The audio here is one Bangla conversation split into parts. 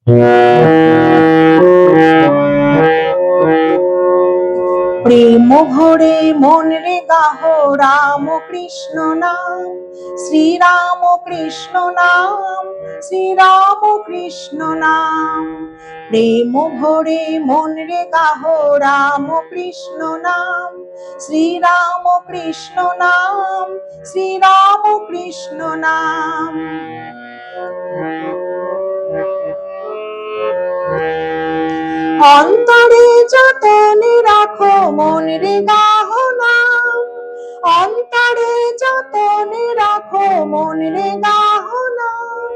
প্রেম ভরে মন রে গাহ রাম কৃষ্ণ নাম, শ্রীরাম কৃষ্ণ নাম, শ্রীরাম কৃষ্ণ নাম। প্রেম ভরে মন রে গাহ রাম কৃষ্ণ নাম, শ্রীরাম কৃষ্ণ নাম, শ্রীরাম কৃষ্ণ নাম। অন্তরে যতনে রাখো মন রে গাহ নাম, অন্তরে যতনে রাখো মন রে গাহ নাম।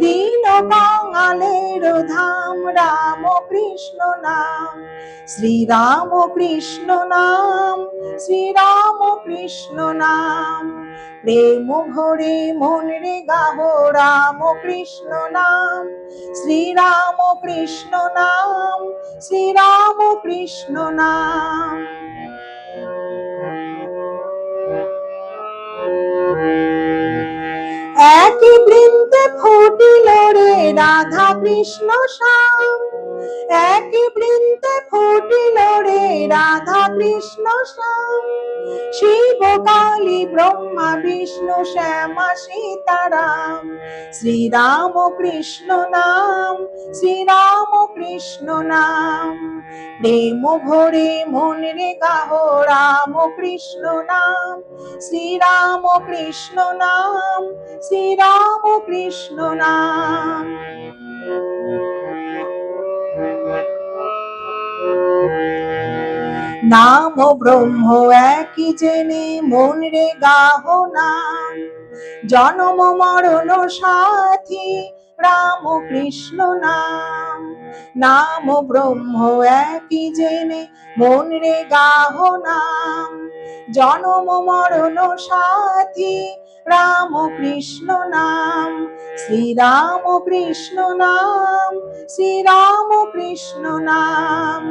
দীন বাঙালের ধাম রাম কৃষ্ণ নাম, শ্রীরাম কৃষ্ণ নাম, শ্রীরাম কৃষ্ণ নাম। প্রেম ভরে মন রে গাহ রাম কৃষ্ণ নাম, শ্রীরাম কৃষ্ণ নাম, শ্রীরাম কৃষ্ণ নাম। একই বৃন্দে ফুটিল রে রাধা কৃষ্ণ শ্যাম, একই বৃন্দে ফুটিল রে রাধা কৃষ্ণ শ্যাম। শিব কালী ব্রহ্মা বিষ্ণু শ্যামা সীতারাম, শ্রীরাম কৃষ্ণ নাম, শ্রীরাম কৃষ্ণ নাম। প্রেম ভরে মন রে গাহ রাম কৃষ্ণ নাম, শ্রীরাম কৃষ্ণ নাম, শ্রীরাম কৃষ্ণ নাম। নাম ব্রহ্ম একই জেনে মন রে গাহ নাম, জন্ম মরণ সাথী রাম কৃষ্ণ নাম। নাম ব্রহ্ম একই জেনে মন রে গাহ নাম, জন্ম মরণ সাথী রাম কৃষ্ণ নাম। শ্রীরাম কৃষ্ণ নাম, শ্রীরাম কৃষ্ণ নাম।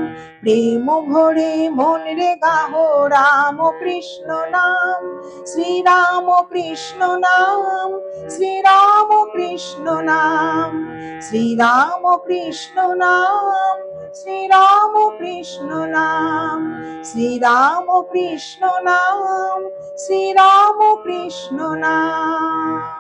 প্রেম ভরে মন রে গাহ রাম কৃষ্ণ নাম, শ্রীরাম কৃষ্ণ নাম, শ্রীরাম কৃষ্ণ নাম। শ্রীরাম কৃষ্ণ নাম, শ্রীরাম কৃষ্ণ নাম। শ্রীরাম কৃষ্ণ নাম, শ্রীরাম কৃষ্ণ নাম।